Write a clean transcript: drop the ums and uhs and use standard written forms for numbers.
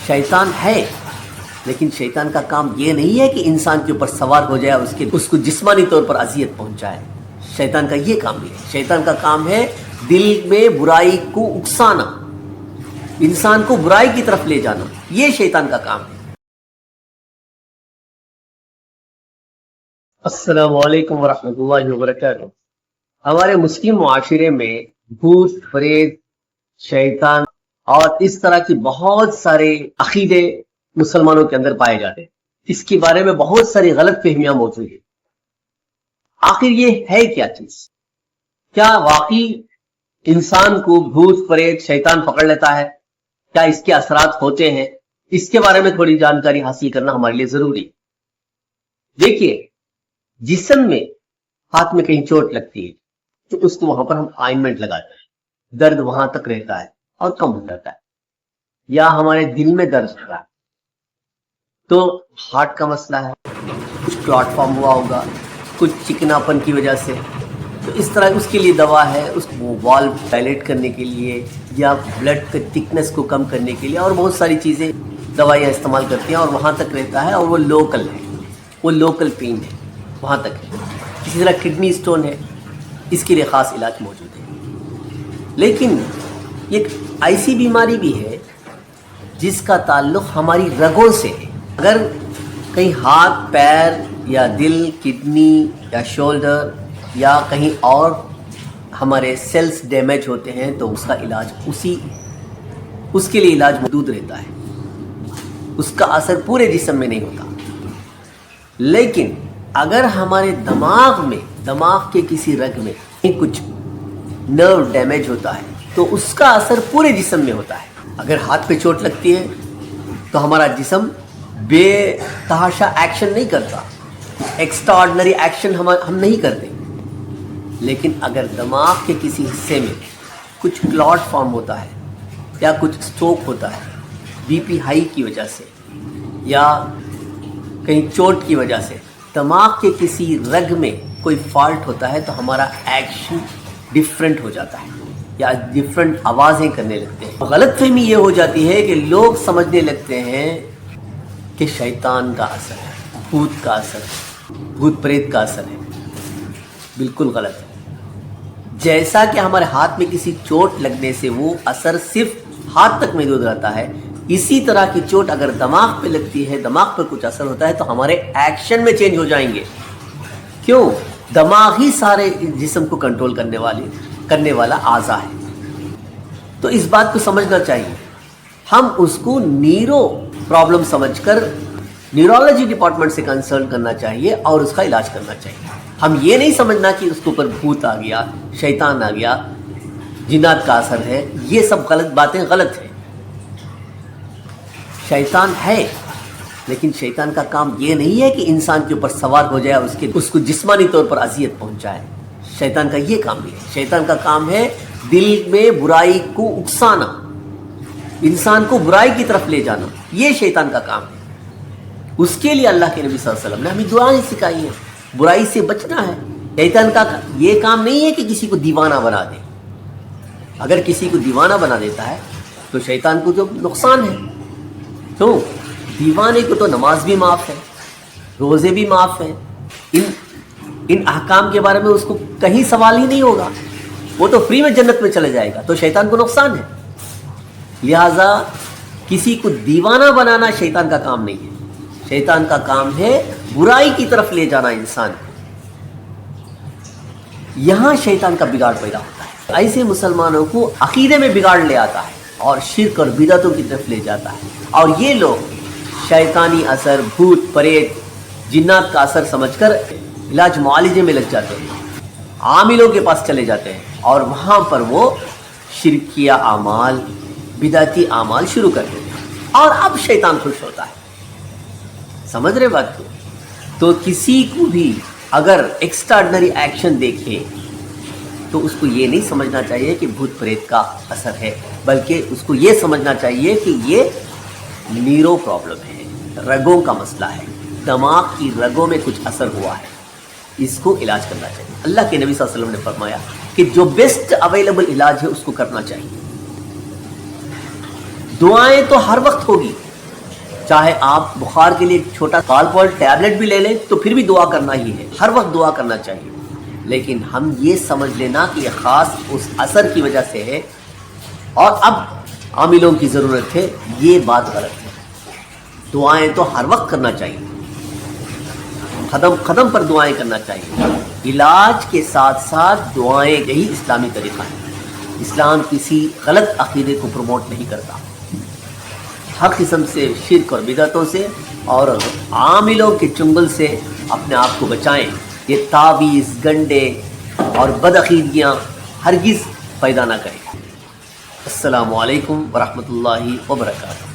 شیطان ہے، لیکن شیطان کا کام یہ نہیں ہے کہ انسان کے اوپر سوار ہو جائے، اس کو جسمانی طور پر اذیت پہنچائے۔ شیطان کا یہ کام نہیں ہے۔ شیطان کا کام ہے دل میں برائی کو اکسانا، انسان کو برائی کی طرف لے جانا، یہ شیطان کا کام ہے۔ السلام علیکم ورحمۃ اللہ وبرکاتہ۔ ہمارے مسلم معاشرے میں بھوت، پریت، شیطان اور اس طرح کی بہت سارے عقیدے مسلمانوں کے اندر پائے جاتے ہیں۔ اس کے بارے میں بہت ساری غلط فہمیاں موجود ہیں۔ آخر یہ ہے کیا چیز؟ کیا واقعی انسان کو بھوت، پریت، شیطان پکڑ لیتا ہے؟ کیا اس کے اثرات ہوتے ہیں؟ اس کے بارے میں تھوڑی جانکاری حاصل کرنا ہمارے لیے ضروری ہے۔ دیکھیے، جسم میں ہاتھ میں کہیں چوٹ لگتی ہے تو اس کو وہاں پر ہم آئنمنٹ لگاتے ہیں، درد وہاں تک رہتا ہے اور کم ہو جاتا ہے۔ یا ہمارے دل میں درد ہو رہا ہے تو ہارٹ کا مسئلہ ہے، کچھ کلاٹ فارم ہوا ہوگا، کچھ چکناپن کی وجہ سے، تو اس طرح اس کے لیے دوا ہے، اس کو والو ڈائلیٹ کرنے کے لیے یا بلڈ کے تھکنس کو کم کرنے کے لیے، اور بہت ساری چیزیں دوائیاں استعمال کرتی ہیں اور وہاں تک رہتا ہے، اور وہ لوکل ہے، وہ لوکل پین ہے، وہاں تک ہے۔ اسی طرح کڈنی سٹون ہے، اس کے لیے خاص علاج موجود ہے۔ لیکن ایک ایسی بیماری بھی ہے جس کا تعلق ہماری رگوں سے ہے۔ اگر کہیں ہاتھ، پیر یا دل، کڈنی یا شولڈر یا کہیں اور ہمارے سیلز ڈیمیج ہوتے ہیں تو اس کا علاج اس کے لیے علاج محدود رہتا ہے، اس کا اثر پورے جسم میں نہیں ہوتا۔ لیکن اگر ہمارے دماغ کے کسی رگ میں کچھ نرو ڈیمیج ہوتا ہے تو اس کا اثر پورے جسم میں ہوتا ہے۔ اگر ہاتھ پہ چوٹ لگتی ہے تو ہمارا جسم بے تحاشا ایکشن نہیں کرتا، ایکسٹرا آرڈنری ایکشن ہم نہیں کرتے۔ لیکن اگر دماغ کے کسی حصے میں کچھ کلاٹ فارم ہوتا ہے یا کچھ اسٹروک ہوتا ہے بی پی ہائی کی وجہ سے یا کہیں چوٹ کی وجہ سے، دماغ کے کسی رگ میں کوئی فالٹ ہوتا ہے تو ہمارا ایکشن ڈیفرنٹ ہو جاتا ہے یا ڈیفرنٹ آوازیں کرنے لگتے ہیں۔ غلط فہمی یہ ہو جاتی ہے کہ لوگ سمجھنے لگتے ہیں کہ شیطان کا اثر ہے، بھوت کا اثر ہے، بھوت پریت کا اثر ہے۔ بالکل غلط ہے۔ جیسا کہ ہمارے ہاتھ میں کسی چوٹ لگنے سے وہ اثر صرف ہاتھ تک محدود رہتا ہے، اسی طرح کی چوٹ اگر دماغ پہ لگتی ہے، دماغ پر کچھ اثر ہوتا ہے تو ہمارے ایکشن میں چینج ہو جائیں گے۔ کیوں؟ دماغ ہی سارے جسم کو کنٹرول کرنے والا اعضا ہے۔ تو اس بات کو سمجھنا چاہیے، ہم اس کو نیرو پرابلم سمجھ کر نیورولوجی ڈپارٹمنٹ سے کنسلٹ کرنا چاہیے اور اس کا علاج کرنا چاہیے۔ ہم یہ نہیں سمجھنا کہ اس کے اوپر بھوت آ گیا، شیطان آ گیا، جنات کا اثر ہے، یہ سب غلط باتیں غلط ہیں۔ شیطان ہے، لیکن شیطان کا کام یہ نہیں ہے کہ انسان کے اوپر سوار ہو جائے، اس کو جسمانی طور پر اذیت پہنچائے۔ شیطان کا یہ کام نہیں ہے۔ شیطان کا کام ہے دل میں برائی کو اکسانا، انسان کو برائی کی طرف لے جانا، یہ شیطان کا کام ہے۔ اس کے لیے اللہ کے نبی صلی اللہ علیہ وسلم نے ہمیں دعائیں سکھائی ہیں، برائی سے بچنا ہے۔ شیطان کا یہ کام نہیں ہے کہ کسی کو دیوانہ بنا دے۔ اگر کسی کو دیوانہ بنا دیتا ہے تو شیطان کو جو نقصان ہے، تو دیوانے کو تو نماز بھی معاف ہے، روزے بھی معاف ہیں، ان احکام کے بارے میں اس کو کہیں سوال ہی نہیں ہوگا، وہ تو فری میں جنت میں چلے جائے گا۔ تو شیطان کو نقصان ہے، لہذا کسی کو دیوانہ بنانا شیطان کا کام نہیں ہے۔ شیطان کا کام ہے برائی کی طرف لے جانا انسان کو۔ یہاں شیطان کا بگاڑ پیدا ہوتا ہے، ایسے مسلمانوں کو عقیدے میں بگاڑ لے آتا ہے اور شرک اور بدعتوں کی طرف لے جاتا ہے، اور یہ لوگ شیطانی اثر، بھوت، پریت، جنات کا اثر سمجھ کر علاج معالجے میں لگ جاتے ہیں، عاملوں کے پاس چلے جاتے ہیں اور وہاں پر وہ شرکیہ اعمال، بدعتی اعمال شروع کر دیتے ہیں، اور اب شیطان خوش ہوتا ہے۔ سمجھ رہے بات کو؟ تو کسی کو بھی اگر ایکسٹراڈنری ایکشن دیکھے تو اس کو یہ نہیں سمجھنا چاہیے کہ بھوت پریت کا اثر ہے، بلکہ اس کو یہ سمجھنا چاہیے کہ یہ نیرو پرابلم ہے، رگوں کا مسئلہ ہے، دماغ کی رگوں میں کچھ اثر ہوا ہے، اس کو علاج کرنا چاہیے۔ اللہ کے نبی صلی اللہ علیہ وسلم نے فرمایا کہ جو بیسٹ اویلیبل علاج ہے اس کو کرنا چاہیے۔ دعائیں تو ہر وقت ہوگی، چاہے آپ بخار کے لیے ایک چھوٹا کالپول ٹیبلٹ بھی لے لیں تو پھر بھی دعا کرنا ہی ہے، ہر وقت دعا کرنا چاہیے، لیکن ہم یہ سمجھ لینا کہ یہ خاص اس اثر کی وجہ سے ہے اور اب عاملوں کی ضرورت ہے، یہ بات غلط ہے۔ دعائیں تو ہر وقت کرنا چاہیے، قدم قدم پر دعائیں کرنا چاہیے، علاج کے ساتھ ساتھ دعائیں، یہی اسلامی طریقہ ہے۔ اسلام کسی غلط عقیدے کو پروموٹ نہیں کرتا، ہر قسم سے شرک اور بدعتوں سے اور عاملوں کے چنگل سے اپنے آپ کو بچائیں۔ یہ تعویذ، گنڈے اور بدعقیدگیاں ہرگز پیدا نہ کریں۔ السلام علیکم ورحمۃ اللہ وبرکاتہ۔